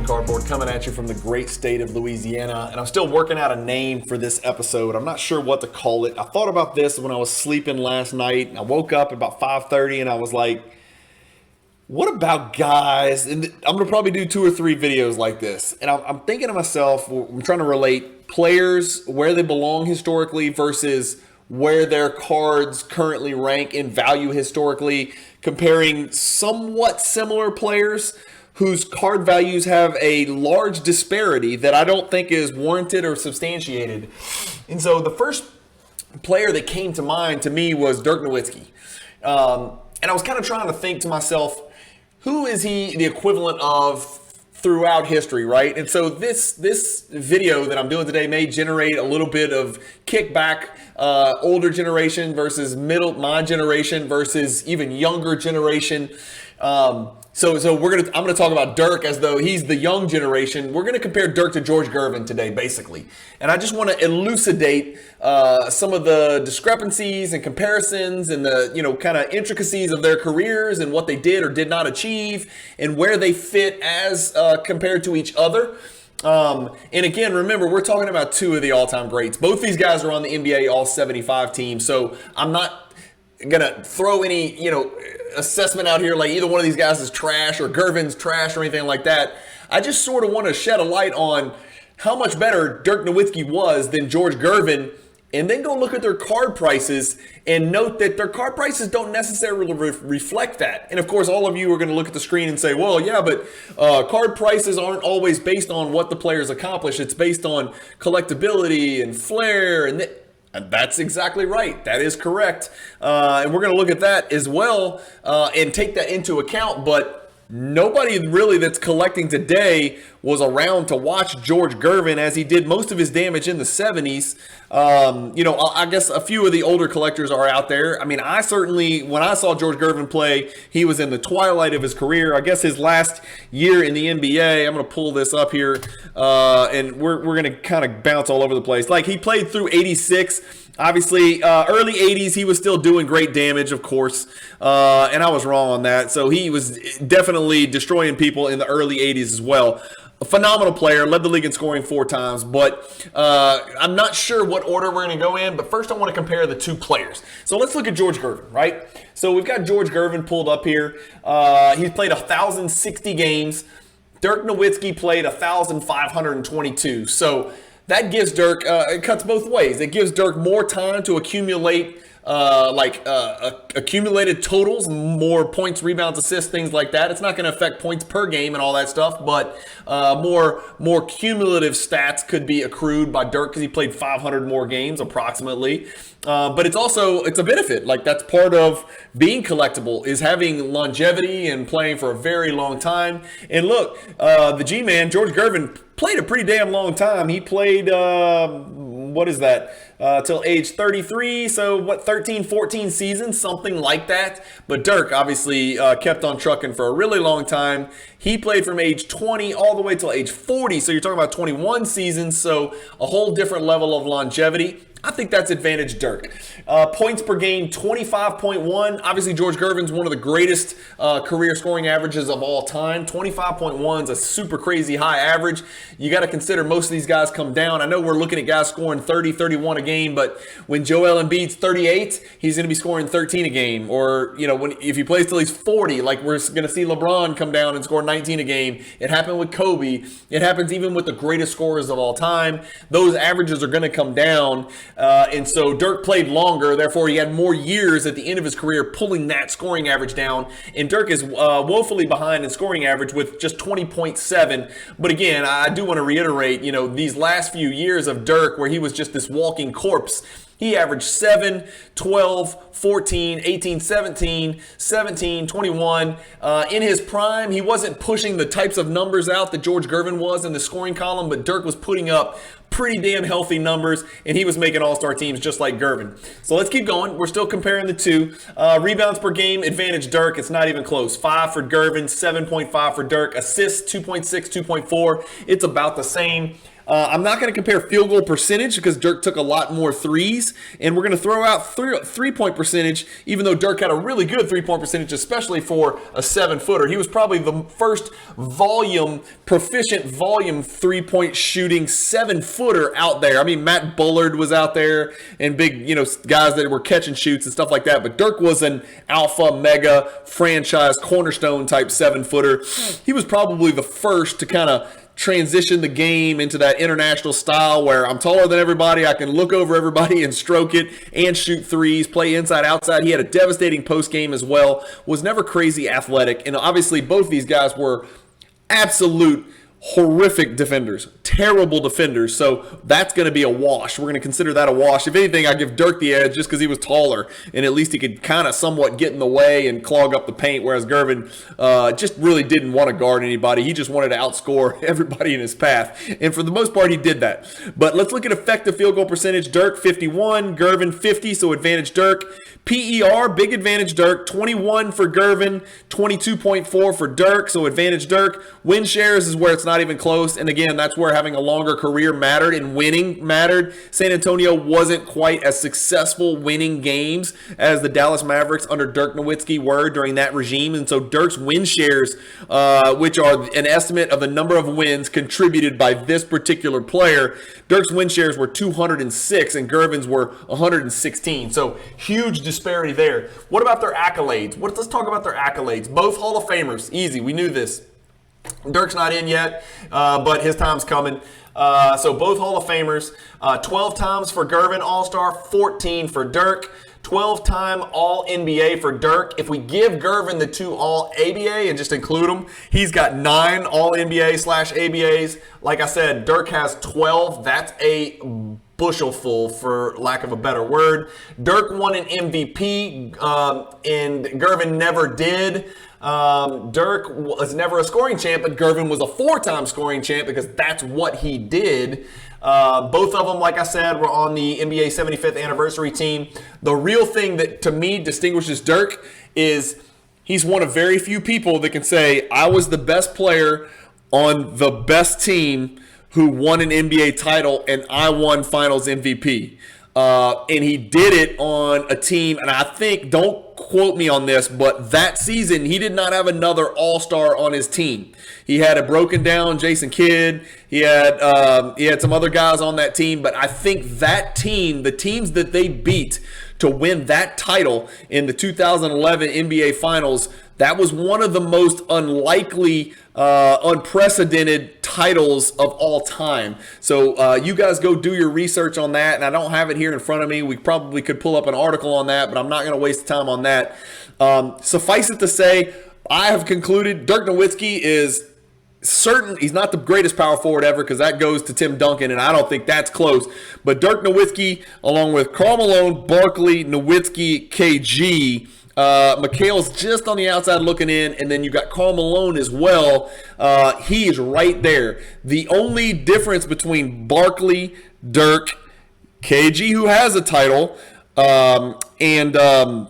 Cardboard coming at you from the great state of Louisiana, and I'm still working out a name for this episode. I'm not sure what to call it. I thought about this when I was sleeping last night. I woke up at about 5:30 and I was like, what about guys? And I'm going to probably do 2 or 3 videos like this. And I'm thinking to myself, I'm trying to relate players, where they belong historically versus where their cards currently rank in value historically, comparing somewhat similar players whose card values have a large disparity that I don't think is warranted or substantiated. And so the first player that came to mind to me was Dirk Nowitzki. And I was kind of trying to think to myself, who is he the equivalent of throughout history, right? And so this video that I'm doing today may generate a little bit of kickback, older generation versus my generation versus even younger generation. So I'm gonna talk about Dirk as though he's the young generation. We're gonna compare Dirk to George Gervin today, basically, and I just want to elucidate some of the discrepancies and comparisons and the kind of intricacies of their careers and what they did or did not achieve and where they fit as compared to each other. And again, remember, we're talking about 2 of the all-time greats. Both these guys are on the NBA All-75 team, so I'm not gonna throw any assessment out here like either one of these guys is trash or Gervin's trash or anything like that. I just sort of want to shed a light on how much better Dirk Nowitzki was than George Gervin, and then go look at their card prices and note that their card prices don't necessarily reflect that. And of course, all of you are going to look at the screen and say, well, yeah, but card prices aren't always based on what the players accomplish. It's based on collectability and flair, and that's exactly right. That is correct. And we're going to look at that as well and take that into account. But nobody really that's collecting today was around to watch George Gervin as he did most of his damage in the 70s. I guess a few of the older collectors are out there. I mean, I certainly, when I saw George Gervin play, he was in the twilight of his career. I guess his last year in the NBA, I'm going to pull this up here, and we're going to kind of bounce all over the place. Like, he played through 86. Obviously, early 80s, he was still doing great damage, of course, and I was wrong on that. So he was definitely destroying people in the early 80s as well. A phenomenal player, led the league in scoring 4 times, but I'm not sure what order we're going to go in, but first I want to compare the 2 players. So let's look at George Gervin, right? So we've got George Gervin pulled up here. He's played 1,060 games. Dirk Nowitzki played 1,522. So that gives Dirk, it cuts both ways. It gives Dirk more time to accumulate accumulated totals, more points, rebounds, assists, things like that. It's not going to affect points per game and all that stuff, but more cumulative stats could be accrued by Dirk because he played 500 more games approximately. But it's a benefit. Like, that's part of being collectible, is having longevity and playing for a very long time. And look, the G-Man, George Gervin, played a pretty damn long time. He played, till age 33, so 13, 14 seasons, something like that. But Dirk obviously kept on trucking for a really long time. He played from age 20 all the way till age 40, so you're talking about 21 seasons, so a whole different level of longevity. I think that's advantage Dirk. Points per game, 25.1. Obviously, George Gervin's one of the greatest career scoring averages of all time. 25.1 is a super crazy high average. You got to consider most of these guys come down. I know we're looking at guys scoring 30, 31 a game, but when Joel Embiid's 38, he's going to be scoring 13 a game. Or, if he plays till he's 40, like we're going to see LeBron come down and score 19 a game. It happened with Kobe. It happens even with the greatest scorers of all time. Those averages are going to come down. And so Dirk played longer, therefore he had more years at the end of his career pulling that scoring average down. And Dirk is woefully behind in scoring average with just 20.7. But again, I do want to reiterate, these last few years of Dirk where he was just this walking corpse, he averaged 7, 12, 14, 18, 17, 17, 21. In his prime, he wasn't pushing the types of numbers out that George Gervin was in the scoring column, but Dirk was putting up pretty damn healthy numbers, and he was making all-star teams just like Gervin. So let's keep going. We're still comparing the 2. Rebounds per game, advantage Dirk. It's not even close. 5 for Gervin, 7.5 for Dirk. Assists, 2.6, 2.4. It's about the same. I'm not going to compare field goal percentage because Dirk took a lot more threes, and we're going to throw out three-point percentage, even though Dirk had a really good three-point percentage, especially for a 7-footer. He was probably the first proficient volume three-point shooting 7-footer out there. I mean, Matt Bullard was out there and big, guys that were catching shoots and stuff like that, but Dirk was an alpha, mega, franchise, cornerstone type 7-footer. He was probably the first to kind of transition the game into that international style where I'm taller than everybody, I can look over everybody and stroke it and shoot threes, play inside, outside. He had a devastating post game as well, was never crazy athletic, and obviously both these guys were absolute horrific defenders, terrible defenders, so that's going to be a wash. We're going to consider that a wash. If anything, I give Dirk the edge just because he was taller, and at least he could kind of somewhat get in the way and clog up the paint, whereas Gervin just really didn't want to guard anybody. He just wanted to outscore everybody in his path, and for the most part, he did that. But let's look at effective field goal percentage. Dirk, 51, Gervin, 50, so advantage Dirk. PER, big advantage Dirk, 21 for Gervin, 22.4 for Dirk, so advantage Dirk. Win shares is where it's not even close, and again, that's where having a longer career mattered and winning mattered. San Antonio wasn't quite as successful winning games as the Dallas Mavericks under Dirk Nowitzki were during that regime, and so Dirk's win shares, which are an estimate of the number of wins contributed by this particular player, Dirk's win shares were 206 and Gervin's were 116, so huge disparity there. What about their accolades? Let's talk about their accolades. Both Hall of Famers, easy, we knew this. Dirk's not in yet, but his time's coming. So both Hall of Famers, 12 times for Gervin All-Star, 14 for Dirk, 12-time All-NBA for Dirk. If we give Gervin the 2 All-ABA and just include them, he's got 9 All-NBA/ABAs. Like I said, Dirk has 12. That's a bushelful, for lack of a better word. Dirk won an MVP, and Gervin never did. Dirk was never a scoring champ, but Gervin was a 4-time scoring champ because that's what he did. Both of them, like I said, were on the NBA 75th anniversary team. The real thing that, to me, distinguishes Dirk is he's one of very few people that can say, I was the best player on the best team who won an NBA title, and I won Finals MVP. And he did it on a team, and I think, don't quote me on this, but that season he did not have another all-star on his team. He had a broken down Jason Kidd. He had some other guys on that team, but I think that team, the teams that they beat to win that title in the 2011 NBA Finals, that was one of the most unlikely, unprecedented titles of all time. So you guys go do your research on that, and I don't have it here in front of me. We probably could pull up an article on that, but I'm not going to waste time on that. Suffice it to say, I have concluded Dirk Nowitzki is certain he's not the greatest power forward ever, because that goes to Tim Duncan, and I don't think that's close. But Dirk Nowitzki, along with Karl Malone, Barkley, Nowitzki, KG, McHale's just on the outside looking in, and then you got Karl Malone as well. He is right there. The only difference between Barkley, Dirk, KG, who has a title, and Karl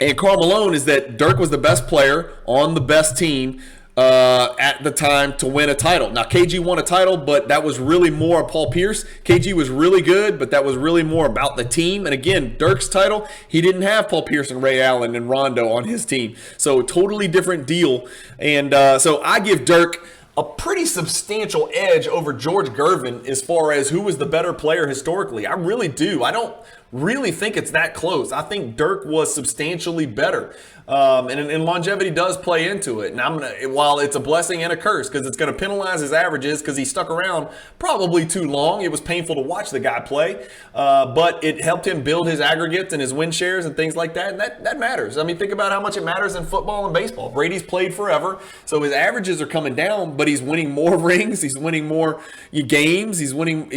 Malone is that Dirk was the best player on the best team at the time to win a title. Now, KG won a title, but that was really more Paul Pierce. KG was really good, but that was really more about the team. And again, Dirk's title, he didn't have Paul Pierce and Ray Allen and Rondo on his team. So totally different deal. And so I give Dirk a pretty substantial edge over George Gervin as far as who was the better player historically. I really do. I don't really think it's that close. I think Dirk was substantially better. And longevity does play into it. And while it's a blessing and a curse, because it's going to penalize his averages because he stuck around probably too long. It was painful to watch the guy play, but it helped him build his aggregates and his win shares and things like that. And that matters. I mean, think about how much it matters in football and baseball. Brady's played forever, so his averages are coming down, but he's winning more rings. He's winning more games. He's winning,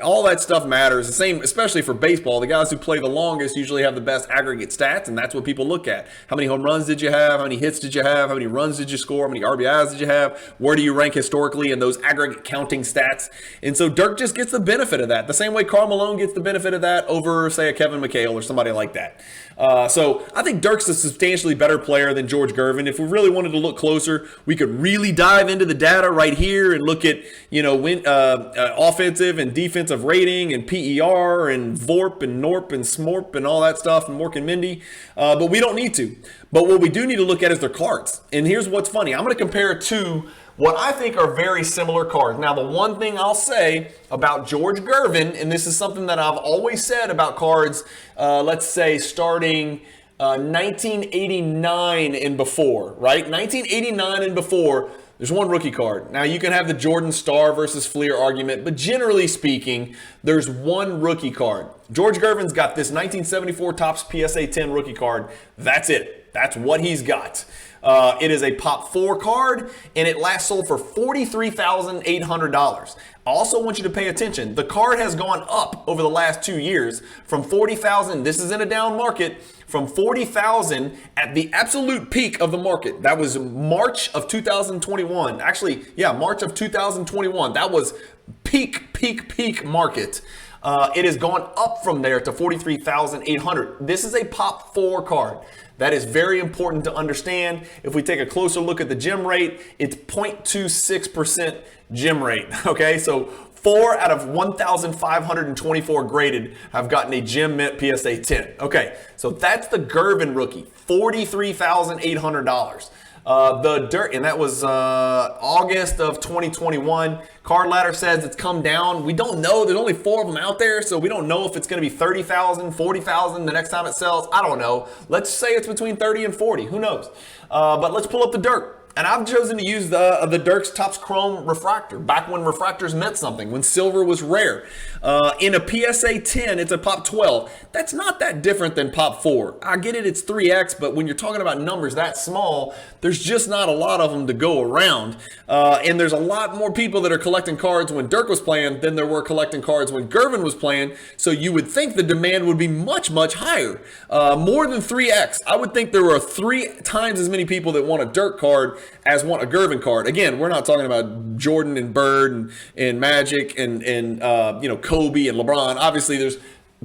all that stuff matters. The same, especially for baseball. The guys who play the longest usually have the best aggregate stats, and that's what people look at. How many home runs did you have? How many hits did you have? How many runs did you score? How many RBIs did you have? Where do you rank historically in those aggregate counting stats? And so Dirk just gets the benefit of that. The same way Karl Malone gets the benefit of that over, say, a Kevin McHale or somebody like that. So I think Dirk's a substantially better player than George Gervin. If we really wanted to look closer, we could really dive into the data right here and look at, offensive and defensive rating and PER and VORP and NORP and SMORP and all that stuff and Mork and Mindy. But we don't need to. But what we do need to look at is their cards. And here's what's funny. I'm going to compare it to what I think are very similar cards. Now, the one thing I'll say about George Gervin, and this is something that I've always said about cards, let's say starting 1989 and before, right? 1989 and before, there's one rookie card. Now, you can have the Jordan Star versus Fleer argument, but generally speaking, there's one rookie card. George Gervin's got this 1974 Topps PSA 10 rookie card. That's it. That's what he's got. It is a Pop 4 card, and it last sold for $43,800. I also want you to pay attention. The card has gone up over the last 2 years from $40,000. This is in a down market. From $40,000 at the absolute peak of the market. That was March of 2021. Actually, yeah, March of 2021. That was peak market. It has gone up from there to $43,800. This is a Pop 4 card. That is very important to understand. If we take a closer look at the gem rate, it's 0.26% gem rate. Okay, so 4 out of 1,524 graded have gotten a gem mint PSA 10. Okay, so that's the Gervin rookie, $43,800. The Dirk, and that was August of 2021. Card Ladder says it's come down. We don't know. There's only 4 of them out there, so we don't know if it's going to be 30,000, 40,000 the next time it sells. I don't know. Let's say it's between 30 and 40. Who knows? But let's pull up the Dirk. And I've chosen to use the Dirk's Topps Chrome Refractor, back when refractors meant something, when silver was rare. In a PSA 10, it's a Pop 12. That's not that different than Pop 4. I get it, it's 3X, but when you're talking about numbers that small, there's just not a lot of them to go around. And there's a lot more people that are collecting cards when Dirk was playing than there were collecting cards when Gervin was playing. So you would think the demand would be much higher. More than 3X. I would think there were 3 times as many people that want a Dirk card as want a Gervin card. Again, we're not talking about Jordan and Bird and Magic and Kobe and LeBron. Obviously, there's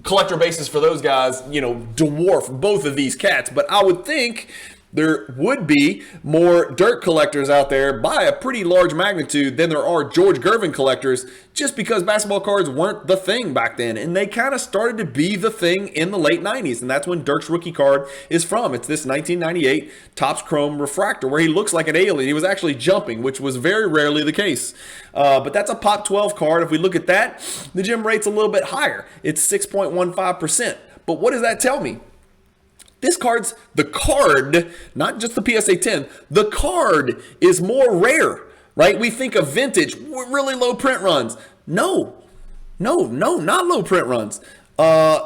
collector bases for those guys, dwarf both of these cats. But I would think there would be more Dirk collectors out there by a pretty large magnitude than there are George Gervin collectors, just because basketball cards weren't the thing back then. And they kind of started to be the thing in the late 90s. And that's when Dirk's rookie card is from. It's this 1998 Topps Chrome Refractor where he looks like an alien. He was actually jumping, which was very rarely the case. But that's a Pop 12 card. If we look at that, the gem rate's a little bit higher. It's 6.15%. But what does that tell me? The card, not just the PSA 10, the card is more rare, right? We think of vintage, really low print runs. No, not low print runs.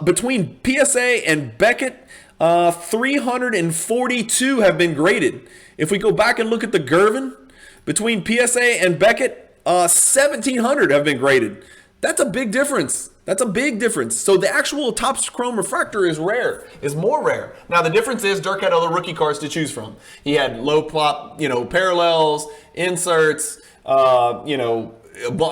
Between PSA and Beckett, 342 have been graded. If we go back and look at the Gervin, between PSA and Beckett, 1,700 have been graded. That's a big difference. So the actual Topps Chrome Refractor is more rare. Now the difference is Dirk had other rookie cards to choose from. He had low pop, parallels, inserts, a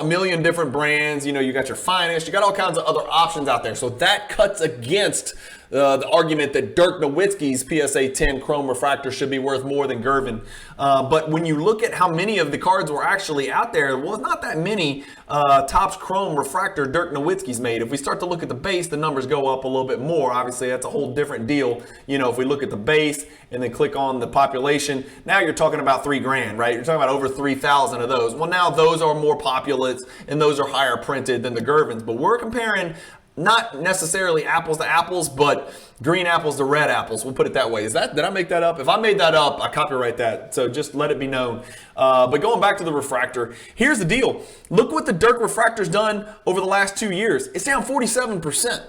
million different brands. You got your finest, you got all kinds of other options out there. So that cuts against the argument that Dirk Nowitzki's PSA 10 Chrome Refractor should be worth more than Gervin. But when you look at how many of the cards were actually out there, well, not that many Topps Chrome Refractor Dirk Nowitzki's made. If we start to look at the base, the numbers go up a little bit more. Obviously, that's a whole different deal. If we look at the base and then click on the population, now you're talking about $3,000, right? You're talking about over 3,000 of those. Well, now those are more populates and those are higher printed than the Gervins. But we're comparing not necessarily apples to apples, but green apples to red apples. We'll put it that way. Did I make that up? If I made that up, I copyright that. So just let it be known. But going back to the refractor, here's the deal. Look what the Dirk refractor's done over the last 2 years. It's down 47%.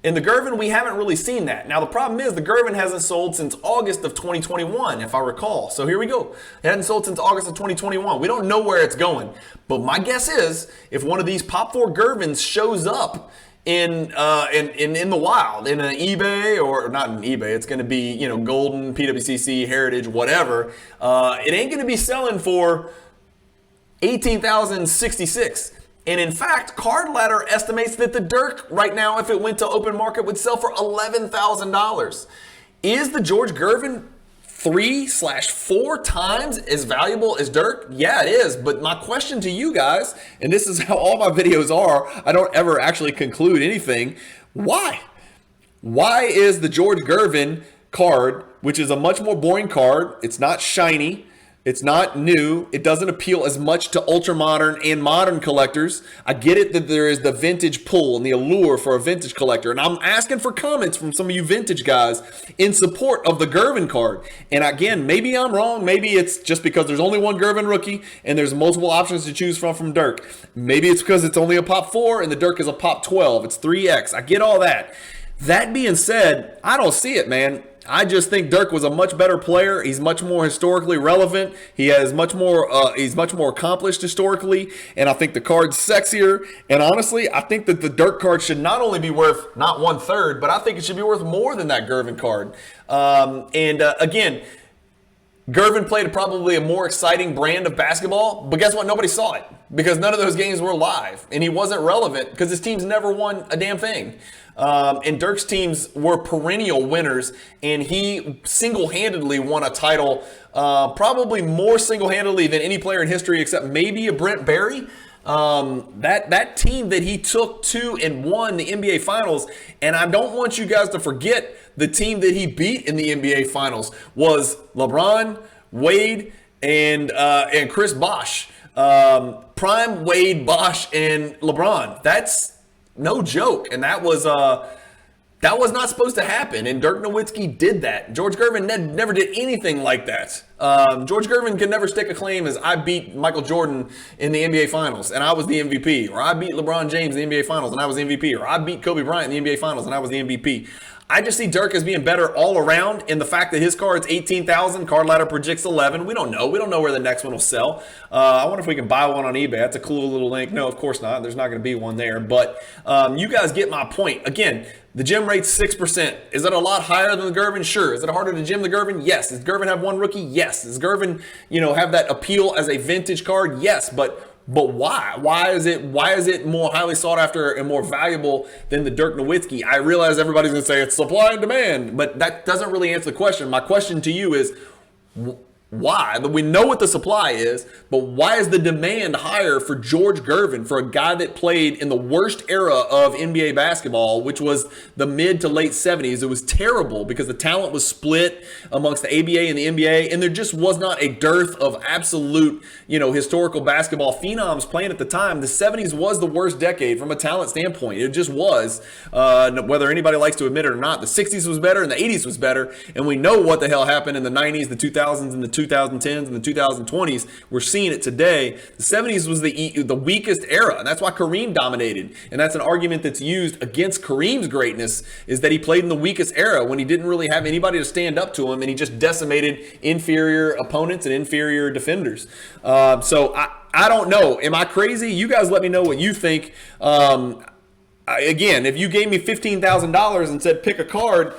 In the Gervin, we haven't really seen that. Now, the problem is the Gervin hasn't sold since August of 2021, if I recall. So here we go. It hasn't sold since August of 2021. We don't know where it's going. But my guess is if one of these Pop 4 Gervins shows up in the wild, in an eBay, or not an eBay, it's going to be, Golden, PWCC, Heritage, whatever. It ain't going to be selling for $18,066. And in fact, Card Ladder estimates that the Dirk right now, if it went to open market, would sell for $11,000. Is the George Gervin 3/4 times as valuable as Dirk? Yeah, it is. But my question to you guys, and this is how all my videos are, I don't ever actually conclude anything. Why? Why is the George Gervin card, which is a much more boring card, it's not shiny, it's not new, it doesn't appeal as much to ultra modern and modern collectors. I get it that there is the vintage pull and the allure for a vintage collector, and I'm asking for comments from some of you vintage guys in support of the Gervin card. And again, maybe I'm wrong, maybe it's just because there's only one Gervin rookie and there's multiple options to choose from Dirk. Maybe it's because it's only a pop 4 and the Dirk is a pop 12, it's 3x. I get all that. That being said, I don't see it, man. I just think Dirk was a much better player. He's much more historically relevant. He has much more. He's much more accomplished historically, and I think the card's sexier. And honestly, I think that the Dirk card should not only be worth not 1/3, but I think it should be worth more than that Gervin card. Again, Gervin played probably a more exciting brand of basketball, but guess what? Nobody saw it because none of those games were live, and he wasn't relevant because his teams never won a damn thing. And Dirk's teams were perennial winners, and he single-handedly won a title, probably more single-handedly than any player in history except maybe a Brent Barry. That team that he took to and won the NBA Finals, and I don't want you guys to forget the team that he beat in the NBA Finals was LeBron, Wade, and Chris Bosh. Prime Wade, Bosh, and LeBron. That's no joke, and that was not supposed to happen, and Dirk Nowitzki did that. George Gervin never did anything like that. George Gervin can never stick a claim as I beat Michael Jordan in the NBA Finals, and I was the MVP, or I beat LeBron James in the NBA Finals, and I was the MVP, or I beat Kobe Bryant in the NBA Finals, and I was the MVP. I just see Dirk as being better all around, and the fact that his card's 18,000, card ladder projects 11. We don't know. We don't know where the next one will sell. I wonder if we can buy one on eBay. That's a cool little link. No, of course not. There's not going to be one there. But you guys get my point. Again, the gem rate's 6%. Is that a lot higher than the Gervin? Sure. Is it harder to gem the Gervin? Yes. Does Gervin have one rookie? Yes. Does Gervin, have that appeal as a vintage card? Yes. But why? Why is it more highly sought after and more valuable than the Dirk Nowitzki? I realize everybody's going to say it's supply and demand, but that doesn't really answer the question. My question to you is, why? We know what the supply is, but why is the demand higher for George Gervin, for a guy that played in the worst era of NBA basketball, which was the mid to late 70s? It was terrible because the talent was split amongst the ABA and the NBA, and there just was not a dearth of absolute, historical basketball phenoms playing at the time. The 70s was the worst decade from a talent standpoint. It just was, whether anybody likes to admit it or not. The 60s was better and the 80s was better, and we know what the hell happened in the 90s, the 2000s, and the 2010s and the 2020s. We're seeing it today. The 70s was the weakest era, and that's why Kareem dominated. And that's an argument that's used against Kareem's greatness, is that he played in the weakest era when he didn't really have anybody to stand up to him, and he just decimated inferior opponents and inferior defenders. So I don't know. Am I crazy? You guys let me know what you think. Again, if you gave me $15,000 and said pick a card,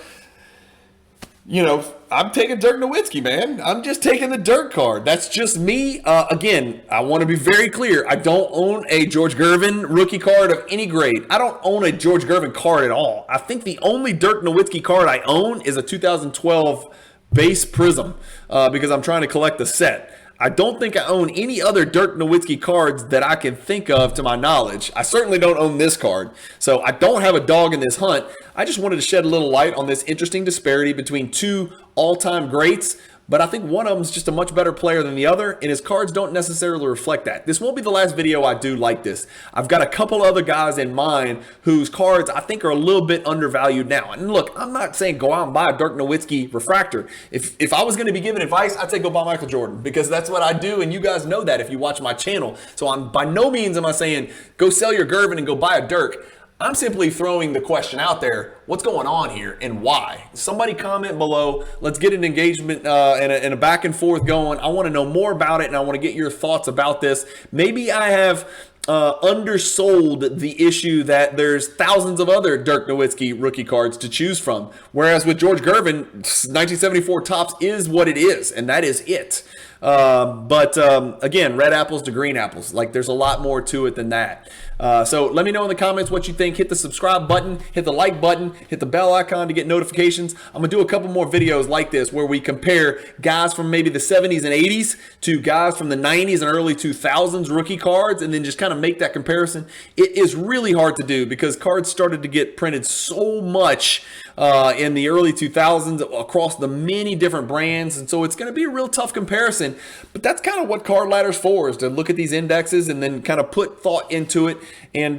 I'm taking Dirk Nowitzki, man. I'm just taking the Dirk card. That's just me. Again, I want to be very clear. I don't own a George Gervin rookie card of any grade. I don't own a George Gervin card at all. I think the only Dirk Nowitzki card I own is a 2012 base Prism because I'm trying to collect the set. I don't think I own any other Dirk Nowitzki cards that I can think of to my knowledge. I certainly don't own this card. So I don't have a dog in this hunt. I just wanted to shed a little light on this interesting disparity between two all-time greats. But I think one of them is just a much better player than the other, and his cards don't necessarily reflect that. This won't be the last video I do like this. I've got a couple other guys in mind whose cards I think are a little bit undervalued now. And look, I'm not saying go out and buy a Dirk Nowitzki refractor. If I was going to be giving advice, I'd say go buy Michael Jordan, because that's what I do, and you guys know that if you watch my channel. So by no means am I saying go sell your Gervin and go buy a Dirk. I'm simply throwing the question out there, what's going on here and why? Somebody comment below. Let's get an engagement and a back and forth going. I want to know more about it, and I want to get your thoughts about this. Maybe I have undersold the issue that there's thousands of other Dirk Nowitzki rookie cards to choose from. Whereas with George Gervin, 1974 Topps is what it is, and that is it. But again, red apples to green apples. Like, there's a lot more to it than that. So let me know in the comments what you think. Hit the subscribe button, hit the like button, hit the bell icon to get notifications. I'm going to do a couple more videos like this where we compare guys from maybe the 70s and 80s to guys from the 90s and early 2000s rookie cards, and then just kind of make that comparison. It is really hard to do because cards started to get printed so much in the early 2000s across the many different brands, and so it's going to be a real tough comparison. But that's kind of what Card Ladder's for, is to look at these indexes and then kind of put thought into it, and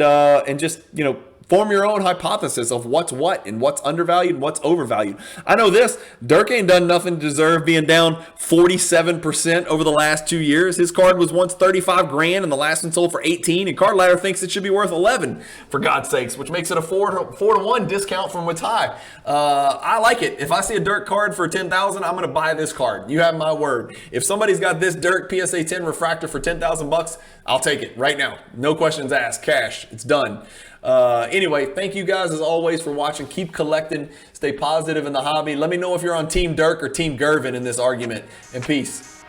just, you know, form your own hypothesis of what's what and what's undervalued and what's overvalued. I know this: Dirk ain't done nothing to deserve being down 47% over the last 2 years. His card was once 35 grand and the last one sold for 18, and Card Ladder thinks it should be worth 11, for God's sakes, which makes it a 4-to-1 discount from what's high. I like it. If I see a Dirk card for 10,000, I'm going to buy this card. You have my word. If somebody's got this Dirk PSA 10 refractor for 10,000 bucks, I'll take it right now. No questions asked. Cash. It's done. Anyway, thank you guys as always for watching. Keep collecting. Stay positive in the hobby. Let me know if you're on Team Dirk or Team Gervin in this argument. And peace.